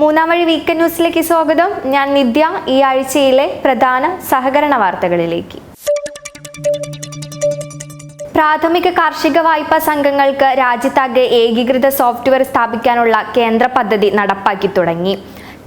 മൂന്നാം വഴി വീക്കെൻഡ് ന്യൂസിലേക്ക് സ്വാഗതം. ഞാൻ നിത്യ. ഈ ആഴ്ചയിലെ പ്രധാന സഹകരണ വാർത്തകളിലേക്ക്. പ്രാഥമിക കാർഷിക വായ്പാ സംഘങ്ങൾക്ക് രാജ്യത്താകെ ഏകീകൃത സോഫ്റ്റ്വെയർ സ്ഥാപിക്കാനുള്ള കേന്ദ്ര പദ്ധതി നടപ്പാക്കി തുടങ്ങി.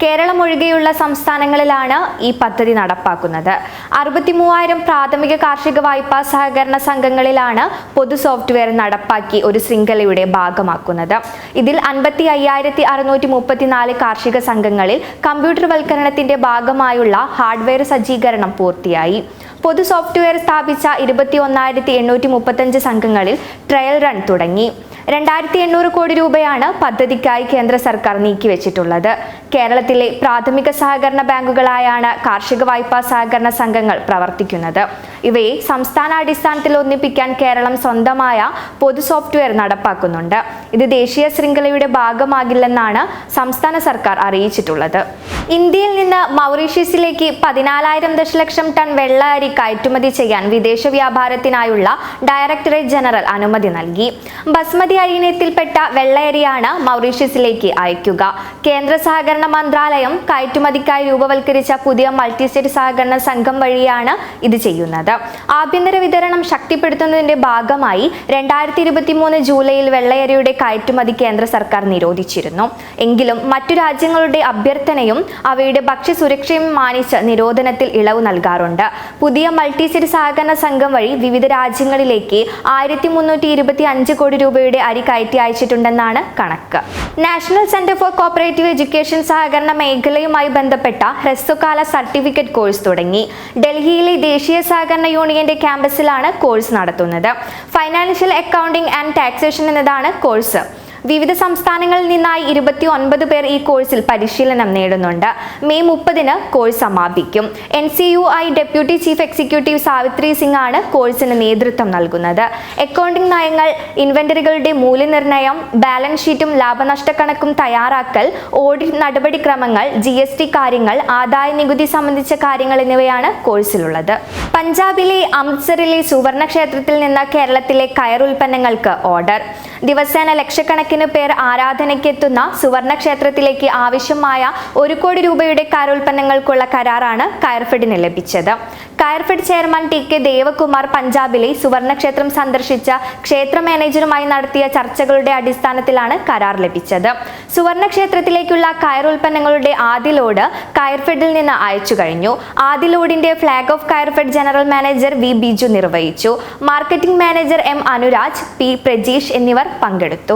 കേരളം ഒഴികെയുള്ള സംസ്ഥാനങ്ങളിലാണ് ഈ പദ്ധതി നടപ്പാക്കുന്നത്. 63,000 പ്രാഥമിക കാർഷിക വായ്പാ സഹകരണ സംഘങ്ങളിലാണ് പൊതു സോഫ്റ്റ്വെയർ നടപ്പാക്കി ഒരു ശൃംഖലയുടെ ഭാഗമാക്കുന്നത്. ഇതിൽ 55,634 കാർഷിക സംഘങ്ങളിൽ കമ്പ്യൂട്ടർവൽക്കരണത്തിന്റെ ഭാഗമായുള്ള ഹാർഡ്വെയർ സജ്ജീകരണം പൂർത്തിയായി. പൊതു സോഫ്റ്റ്വെയർ സ്ഥാപിച്ച 21,835 സംഘങ്ങളിൽ ട്രയൽ റൺ തുടങ്ങി. 2,800 കോടി രൂപയാണ് പദ്ധതിക്കായി കേന്ദ്ര സർക്കാർ നീക്കിവെച്ചിട്ടുള്ളത്. കേരളത്തിലെ പ്രാഥമിക സഹകരണ ബാങ്കുകളായാണ് കാർഷിക വായ്പാ സഹകരണ സംഘങ്ങൾ പ്രവർത്തിക്കുന്നത്. ഇവയെ സംസ്ഥാനാടിസ്ഥാനത്തിൽ ഒന്നിപ്പിക്കാൻ കേരളം സ്വന്തമായ പൊതു സോഫ്റ്റ്വെയർ നടപ്പാക്കുന്നുണ്ട്. ഇത് ദേശീയ ശൃംഖലയുടെ ഭാഗമാകില്ലെന്നാണ് സംസ്ഥാന സർക്കാർ അറിയിച്ചിട്ടുള്ളത്. ഇന്ത്യയിൽ നിന്ന് മൗറീഷ്യസിലേക്ക് 14,000 ദശലക്ഷം ടൺ വെള്ള അരി കയറ്റുമതി ചെയ്യാൻ വിദേശ വ്യാപാരത്തിനായുള്ള ഡയറക്ടറേറ്റ് ജനറൽ അനുമതി നൽകി. ബസ്മതി അരിയിനത്തിൽപ്പെട്ട വെള്ളയരിയാണ് മൗറീഷ്യസിലേക്ക് അയക്കുക. കേന്ദ്ര സഹകരണ മന്ത്രാലയം കയറ്റുമതിക്കായി രൂപവൽക്കരിച്ച പുതിയ മൾട്ടി സ്റ്റേറ്റ് സഹകരണ സംഘം വഴിയാണ് ഇത് ചെയ്യുന്നത്. ആഭ്യന്തര വിതരണം ശക്തിപ്പെടുത്തുന്നതിന്റെ ഭാഗമായി 2023 ജൂലൈയിൽ വെള്ളയരിയുടെ കയറ്റുമതി കേന്ദ്ര സർക്കാർ നിരോധിച്ചിരുന്നു. എങ്കിലും മറ്റു രാജ്യങ്ങളുടെ അഭ്യർത്ഥനയും അവയുടെ ഭക്ഷ്യസുരക്ഷയും മാനിച്ച് നിരോധനത്തിൽ ഇളവ് നൽകാറുണ്ട്. പുതിയ മൾട്ടി സ്റ്റേറ്റ് സഹകരണ സംഘം വഴി വിവിധ രാജ്യങ്ങളിലേക്ക് 1,325 കോടി രൂപയുടെ അരി കയറ്റി അയച്ചിട്ടുണ്ടെന്നാണ് കണക്ക്. National centre for cooperative education സഹകരണ മേഖലയുമായി ബന്ധപ്പെട്ട ഹ്രസ്വകാല സർട്ടിഫിക്കറ്റ് കോഴ്സ് തുടങ്ങി. ഡൽഹിയിലെ ദേശീയ സഹകരണ യൂണിയന്റെ ക്യാമ്പസിലാണ് കോഴ്സ് നടത്തുന്നത്. ഫൈനാൻഷ്യൽ അക്കൗണ്ടിംഗ് ആൻഡ് ടാക്സേഷൻ എന്നതാണ് കോഴ്സ്. വിവിധ സംസ്ഥാനങ്ങളിൽ നിന്നായി 29 പേർ ഈ കോഴ്സിൽ പരിശീലനം നേടുന്നുണ്ട്. മെയ് 30-ന് കോഴ്സ് സമാപിക്കും. NCUI deputy chief executive Savitri Singh ആണ് കോഴ്സിന് നേതൃത്വം നൽകുന്നത്. അക്കൗണ്ടിംഗ് നയങ്ങൾ, ഇൻവെന്ററികളുടെ മൂല്യനിർണ്ണയം, ബാലൻസ് ഷീറ്റും ലാഭനഷ്ടക്കണക്കും തയ്യാറാക്കൽ, ഓഡിറ്റ് നടപടിക്രമങ്ങൾ, GST കാര്യങ്ങൾ, ആദായ നികുതി സംബന്ധിച്ച കാര്യങ്ങൾ എന്നിവയാണ് കോഴ്സിലുള്ളത്. പഞ്ചാബിലെ അമൃത്സറിലെ സുവർണ ക്ഷേത്രത്തിൽ നിന്ന് കേരളത്തിലെ കയർ ഉൽപ്പന്നങ്ങൾക്ക് ഓർഡർ. ദിവസേന ലക്ഷക്കണക്കിന് പേർ ആരാധനയ്ക്കെത്തുന്ന സുവർണ ക്ഷേത്രത്തിലേക്ക് ആവശ്യമായ 1 കോടി രൂപയുടെ കയറുൽപ്പന്നങ്ങൾക്കുള്ള കരാറാണ് കയർഫെഡിന് ലഭിച്ചത്. കയർഫെഡ് ചെയർമാൻ TK ദേവകുമാർ പഞ്ചാബിലെ സുവർണ ക്ഷേത്രം സന്ദർശിച്ച ക്ഷേത്ര മാനേജറുമായി നടത്തിയ ചർച്ചകളുടെ അടിസ്ഥാനത്തിലാണ് കരാർ ലഭിച്ചത്. സുവർണ ക്ഷേത്രത്തിലേക്കുള്ള കയറുൽപ്പന്നങ്ങളുടെ ആദ്യ ലോഡ് കയർഫെഡിൽ നിന്ന് അയച്ചു കഴിഞ്ഞു. ആദ്യ ലോഡിന്റെ flag off Coirfed general manager V Biju നിർവഹിച്ചു. Marketing manager M Anuraj, P Prajeesh എന്നിവർ പങ്കെടുത്തു.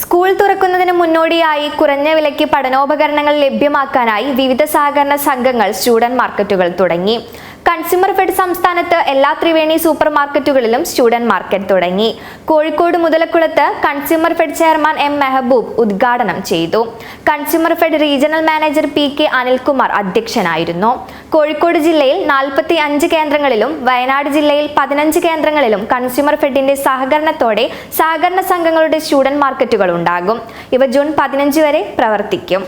സ്കൂൾ തുറക്കുന്നതിന് മുന്നോടിയായി കുറഞ്ഞ വിലയ്ക്ക് പഠനോപകരണങ്ങൾ ലഭ്യമാക്കാനായി വിവിധ സഹകരണ സംഘങ്ങൾ സ്റ്റുഡന്റ് മാർക്കറ്റുകൾ തുടങ്ങി. കൺസ്യൂമർ ഫെഡ് സംസ്ഥാനത്ത് എല്ലാ ത്രിവേണി സൂപ്പർ മാർക്കറ്റുകളിലും സ്റ്റുഡന്റ് മാർക്കറ്റ് തുടങ്ങി. കോഴിക്കോട് മുതലക്കുളത്ത് consumer fed chairman M Mehboob ഉദ്ഘാടനം ചെയ്തു. Consumer fed regional manager PK Anilkumar അധ്യക്ഷനായിരുന്നു. കോഴിക്കോട് ജില്ലയിൽ 45 കേന്ദ്രങ്ങളിലും വയനാട് ജില്ലയിൽ 15 കേന്ദ്രങ്ങളിലും കൺസ്യൂമർ ഫെഡിന്റെ സഹകരണത്തോടെ സഹകരണ സംഘങ്ങളുടെ സ്റ്റുഡന്റ് മാർക്കറ്റുകൾ ഉണ്ടാകും. ഇവ ജൂൺ 15 വരെ പ്രവർത്തിക്കും.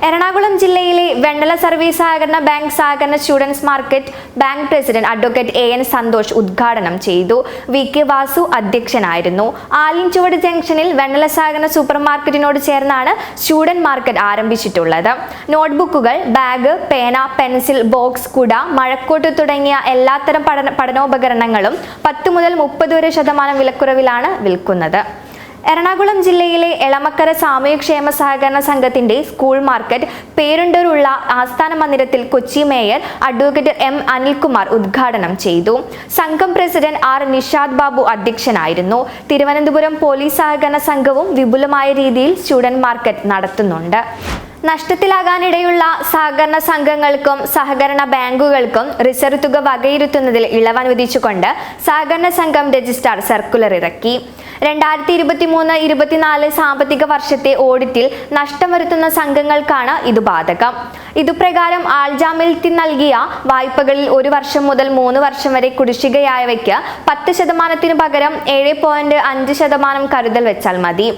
എറണാകുളം ജില്ലയിലെ വെണ്ടല സർവീസ് സഹകരണ ബാങ്ക് സഹകരണ students market bank president advocate AN Santhosh ഉദ്ഘാടനം ചെയ്തു. VK വാസു അധ്യക്ഷനായിരുന്നു. ആലിൻചുവട് ജംഗ്ഷനിൽ വെണ്ടല സഹകരണ സൂപ്പർ മാർക്കറ്റിനോട് ചേർന്നാണ് സ്റ്റുഡന്റ് മാർക്കറ്റ് ആരംഭിച്ചിട്ടുള്ളത്. നോട്ട്ബുക്കുകൾ, ബാഗ്, പേന, പെൻസിൽ, ബോക്സ്, കുട, മഴക്കോട്ട് തുടങ്ങിയ എല്ലാത്തരം പഠനോപകരണങ്ങളും 10 മുതൽ 30 വരെ % വിലക്കുറവിലാണ് വിൽക്കുന്നത്. എറണാകുളം ജില്ലയിലെ എളമക്കര സാമൂഹ്യക്ഷേമ സഹകരണ സംഘത്തിന്റെ സ്കൂൾ മാർക്കറ്റ് പേരുണ്ടൂരുള്ള ആസ്ഥാന മന്ദിരത്തിൽ Kochi mayor advocate M Anilkumar ഉദ്ഘാടനം ചെയ്തു. സംഘം പ്രസിഡന്റ് R നിഷാദ് ബാബു അധ്യക്ഷനായിരുന്നു. തിരുവനന്തപുരം പോലീസ് സഹകരണ സംഘവും വിപുലമായ രീതിയിൽ സ്റ്റുഡന്റ് മാർക്കറ്റ് നടത്തുന്നുണ്ട്. നഷ്ടത്തിലാകാനിടയുള്ള സഹകരണ സംഘങ്ങൾക്കും സഹകരണ ബാങ്കുകൾക്കും റിസർവ് തുക വകയിരുത്തുന്നതിൽ ഇളവ് അനുവദിച്ചുകൊണ്ട് സഹകരണ സംഘം രജിസ്ട്രാർ സർക്കുലർ ഇറക്കി. 2023-24 സാമ്പത്തിക വർഷത്തെ ഓഡിറ്റിൽ നഷ്ടം വരുത്തുന്ന സംഘങ്ങൾക്കാണ് ഇത് ബാധകം. ഇതുപ്രകാരം ആൾജാമ്യത്തിൽ നൽകിയ വായ്പകളിൽ 1 വർഷം മുതൽ 3 വർഷം വരെ കുടിശ്ശികയായവയ്ക്ക് 10% പകരം 7.5% കരുതൽ വെച്ചാൽ മതി.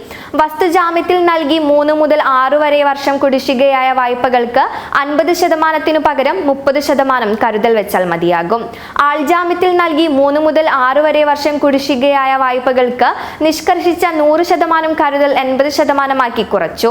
വസ്തുജാമ്യത്തിൽ നൽകി 3 മുതൽ 6 വരെ വർഷം കുടിശ്ശികയായ വായ്പകൾക്ക് 50% പകരം 30% കരുതൽ വെച്ചാൽ മതിയാകും. ആൾജാമ്യത്തിൽ നൽകി 3 മുതൽ 6 വരെ വർഷം കുടിശ്ശികയായ വായ്പകൾക്ക് നിഷ്കർഷിച്ച 100% കരുതൽ 80% കുറച്ചു.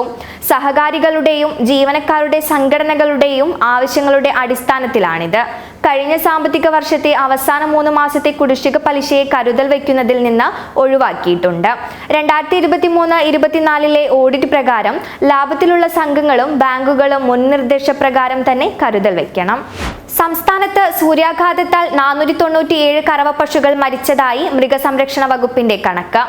സഹകാരികളുടെയും ജീവനക്കാരുടെ സംഘടനകളുടെയും ആവശ്യങ്ങളുടെ അടിസ്ഥാനത്തിലാണിത്. കഴിഞ്ഞ സാമ്പത്തിക വർഷത്തെ അവസാന 3 മാസത്തെ കുടിശ്ശിക പലിശയെ കരുതൽ വയ്ക്കുന്നതിൽ നിന്ന് ഒഴിവാക്കിയിട്ടുണ്ട്. 2023-24 ഓഡിറ്റ് പ്രകാരം ലാഭത്തിലുള്ള സംഘങ്ങളും ബാങ്കുകളും മുൻ നിർദ്ദേശപ്രകാരം തന്നെ കരുതൽ വയ്ക്കണം. സംസ്ഥാനത്ത് സൂര്യാഘാതത്താൽ 497 കറവ പശുക്കൾ മരിച്ചതായി മൃഗസംരക്ഷണ വകുപ്പിന്റെ കണക്ക്.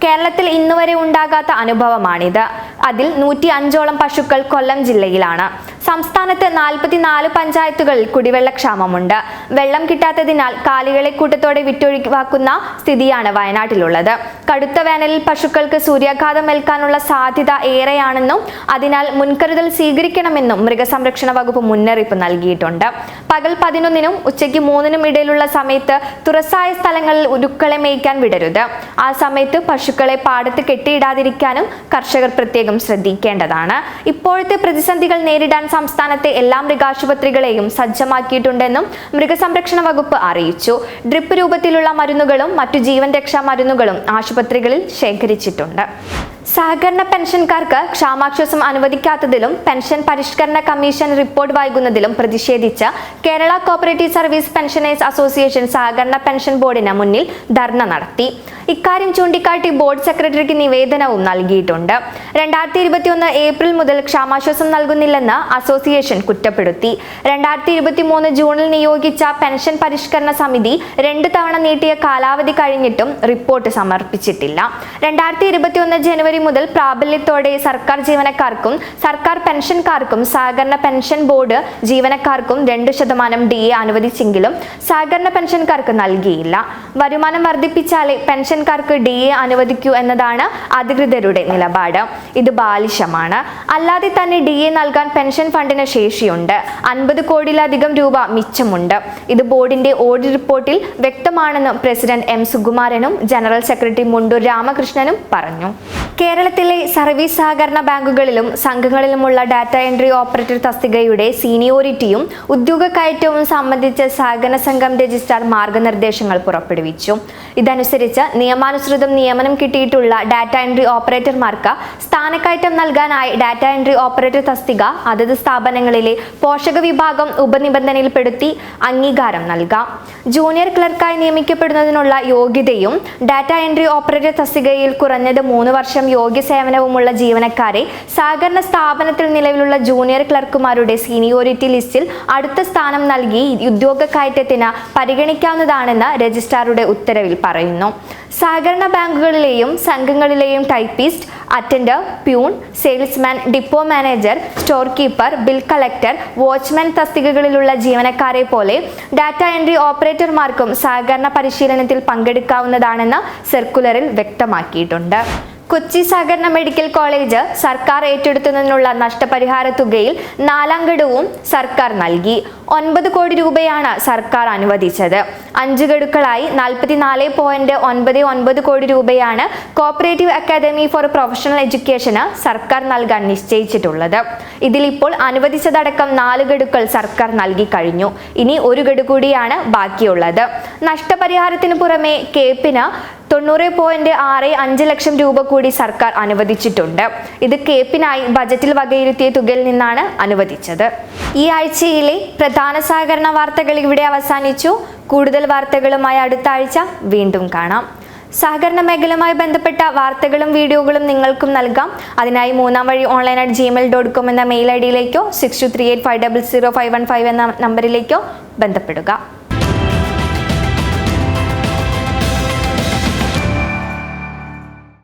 കേരളത്തിൽ ഇന്നുവരെ ഉണ്ടാകാത്ത അനുഭവമാണിത്. അതിൽ 105ഓളം പശുക്കൾ കൊല്ലം ജില്ലയിലാണ്. സംസ്ഥാനത്ത് 44 പഞ്ചായത്തുകളിൽ കുടിവെള്ളക്ഷാമമുണ്ട്. വെള്ളം കിട്ടാത്തതിനാൽ കാലികളെ കൂട്ടത്തോടെ വിറ്റൊഴിവാക്കുന്ന സ്ഥിതിയാണ് വയനാട്ടിലുള്ളത്. കടുത്ത വേനലിൽ പശുക്കൾക്ക് സൂര്യാഘാതം ഏൽക്കാനുള്ള സാധ്യത ഏറെയാണെന്നും അതിനാൽ മുൻകരുതൽ സ്വീകരിക്കണമെന്നും മൃഗസംരക്ഷണ വകുപ്പ് മുന്നറിയിപ്പ് നൽകിയിട്ടുണ്ട്. പകൽ 11-നും ഉച്ചയ്ക്ക് 3-നും ഇടയിലുള്ള സമയത്ത് തുറസായ സ്ഥലങ്ങളിൽ ഉരുക്കളെ മേയ്ക്കാൻ വിടരുത്. ആ സമയത്ത് പശുക്കളെ പാടത്ത് കെട്ടിയിടാതിരിക്കാനും കർഷകർ പ്രത്യേകം ശ്രദ്ധിക്കേണ്ടതാണ്. ഇപ്പോഴത്തെ പ്രതിസന്ധികൾ നേരിടാൻ സംസ്ഥാനത്തെ എല്ലാ മൃഗാശുപത്രികളെയും സജ്ജമാക്കിയിട്ടുണ്ടെന്നും മൃഗസംരക്ഷണ വകുപ്പ് അറിയിച്ചു. ഡ്രിപ്പ് രൂപത്തിലുള്ള മരുന്നുകളും മറ്റു ജീവൻ രക്ഷാ മരുന്നുകളും ആശുപത്രികളിൽ ശേഖരിച്ചിട്ടുണ്ട്. സഹകരണ പെൻഷൻകാർക്ക് ക്ഷാമാശ്വാസം അനുവദിക്കാത്തതിലും പെൻഷൻ പരിഷ്കരണ കമ്മീഷൻ റിപ്പോർട്ട് വൈകുന്നതിലും പ്രതിഷേധിച്ച് Kerala cooperative service pensioners association സഹകരണ പെൻഷൻ ബോർഡിന് മുന്നിൽ ധർണ നടത്തി. ഇക്കാര്യം ചൂണ്ടിക്കാട്ടി ബോർഡ് സെക്രട്ടറിക്ക് നിവേദനവും നൽകിയിട്ടുണ്ട്. 2021 ഏപ്രിൽ മുതൽ ക്ഷാമാശ്വാസം നൽകുന്നില്ലെന്ന് അസോസിയേഷൻ കുറ്റപ്പെടുത്തി. 2023 ജൂണിൽ നിയോഗിച്ച പെൻഷൻ പരിഷ്കരണ സമിതി 2 തവണ നീട്ടിയ കാലാവധി കഴിഞ്ഞിട്ടും റിപ്പോർട്ട് സമർപ്പിച്ചിട്ടില്ല. 2021 ജനുവരി മുതൽ പ്രാബല്യത്തോടെ സർക്കാർ ജീവനക്കാർക്കും സർക്കാർ പെൻഷൻകാർക്കും സഹകരണ പെൻഷൻ ബോർഡ് ജീവനക്കാർക്കും 2% DA അനുവദിച്ചെങ്കിലും സഹകരണ പെൻഷൻകാർക്ക് നൽകിയില്ല. വരുമാനം വർദ്ധിപ്പിച്ചാലേ പെൻഷൻകാർക്ക് DA അനുവദിക്കൂ എന്നതാണ് അധികൃതരുടെ നിലപാട്. ഇത് ബാലിശമാണ്. അല്ലാതെ തന്നെ DA നൽകാൻ പെൻഷൻ ഫണ്ടിന് ശേഷിയുണ്ട്. 50 കോടിയിലധികം രൂപ മിച്ചമുണ്ട്. ഇത് ബോർഡിന്റെ ഓഡിറ്റ് റിപ്പോർട്ടിൽ വ്യക്തമാണെന്ന് പ്രസിഡന്റ് M. സുകുമാരനും ജനറൽ സെക്രട്ടറി മുണ്ടൂർ രാമകൃഷ്ണനും പറഞ്ഞു. കേരളത്തിലെ സർവീസ് സഹകരണ ബാങ്കുകളിലും സംഘങ്ങളിലുമുള്ള ഡാറ്റ എൻട്രി ഓപ്പറേറ്റർ തസ്തികയുടെ സീനിയോറിറ്റിയും ഉദ്യോഗ കയറ്റവും സംബന്ധിച്ച് സഹകരണ സംഘം രജിസ്ട്രാർ മാർഗനിർദ്ദേശങ്ങൾ പുറപ്പെടുവിച്ചു. ഇതനുസരിച്ച് നിയമാനുസൃതം നിയമനം കിട്ടിയിട്ടുള്ള ഡാറ്റ എൻട്രി ഓപ്പറേറ്റർമാർക്ക് സ്ഥാനക്കയറ്റം നൽകാനായി ഡാറ്റ എൻട്രി ഓപ്പറേറ്റർ തസ്തിക അതത് സ്ഥാപനങ്ങളിലെ പോഷക വിഭാഗം ഉപനിബന്ധനയിൽപ്പെടുത്തി അംഗീകാരം നൽകാം. ജൂനിയർ ക്ലർക്കായി നിയമിക്കപ്പെടുന്നതിനുള്ള യോഗ്യതയും ഡാറ്റ എൻട്രി ഓപ്പറേറ്റർ തസ്തികയിൽ കുറഞ്ഞത് 3 വർഷം യോഗ്യ സേവനവുമുള്ള ജീവനക്കാരെ സഹകരണ സ്ഥാപനത്തിൽ നിലവിലുള്ള ജൂനിയർ ക്ലർക്കുമാരുടെ സീനിയോറിറ്റി ലിസ്റ്റിൽ അടുത്ത സ്ഥാനം നൽകി ഉദ്യോഗ കയറ്റത്തിന് പരിഗണിക്കാവുന്നതാണെന്ന് രജിസ്ട്രാറുടെ ഉത്തരവിൽ പറയുന്നു. സഹകരണ ബാങ്കുകളിലെയും സംഘങ്ങളിലെയും typist, attender, peon, salesman, depot manager, store keeper, bill collector, watchman തസ്തികകളിലുള്ള ജീവനക്കാരെ പോലെ ഡാറ്റ എൻട്രി ഓപ്പറേറ്റർമാർക്കും സഹകരണ പരിശീലനത്തിൽ പങ്കെടുക്കാവുന്നതാണെന്ന് സർക്കുലറിൽ വ്യക്തമാക്കിയിട്ടുണ്ട്. കൊച്ചി സഹകരണ മെഡിക്കൽ കോളേജ് സർക്കാർ ഏറ്റെടുത്തതിനുള്ള നഷ്ടപരിഹാര തുകയിൽ 4ാം ഗഡുവും സർക്കാർ നൽകി. 9 കോടി രൂപയാണ് സർക്കാർ അനുവദിച്ചത്. 5 ഗഡുക്കളായി 44.99 കോടി രൂപയാണ് കോപ്പറേറ്റീവ് അക്കാദമി ഫോർ പ്രൊഫഷണൽ എഡ്യൂക്കേഷന് സർക്കാർ നൽകാൻ നിശ്ചയിച്ചിട്ടുള്ളത്. ഇതിൽ ഇപ്പോൾ അനുവദിച്ചതടക്കം 4 ഗഡുക്കൾ സർക്കാർ നൽകി കഴിഞ്ഞു. ഇനി 1 ഗഡു കൂടിയാണ് ബാക്കിയുള്ളത്. നഷ്ടപരിഹാരത്തിന് പുറമെ കേപ്പിന് 90.65 ലക്ഷം രൂപ കൂടി സർക്കാർ അനുവദിച്ചിട്ടുണ്ട്. ഇത് കേപ്പിനായി ബജറ്റിൽ വകയിരുത്തിയ തുകയിൽ നിന്നാണ് അനുവദിച്ചത്. ഈ ആഴ്ചയിലെ പ്രധാന സഹകരണ വാർത്തകൾ ഇവിടെ അവസാനിച്ചു. കൂടുതൽ വാർത്തകളുമായി അടുത്ത ആഴ്ച വീണ്ടും കാണാം. സഹകരണ മേഖലയുമായി ബന്ധപ്പെട്ട വാർത്തകളും വീഡിയോകളും നിങ്ങൾക്കും നൽകാം. അതിനായി 3-ാം വഴി online@gmail.com എന്ന മെയിൽ ID യിലേക്കോ 6238500515 എന്ന നമ്പറിലേക്കോ ബന്ധപ്പെടുക.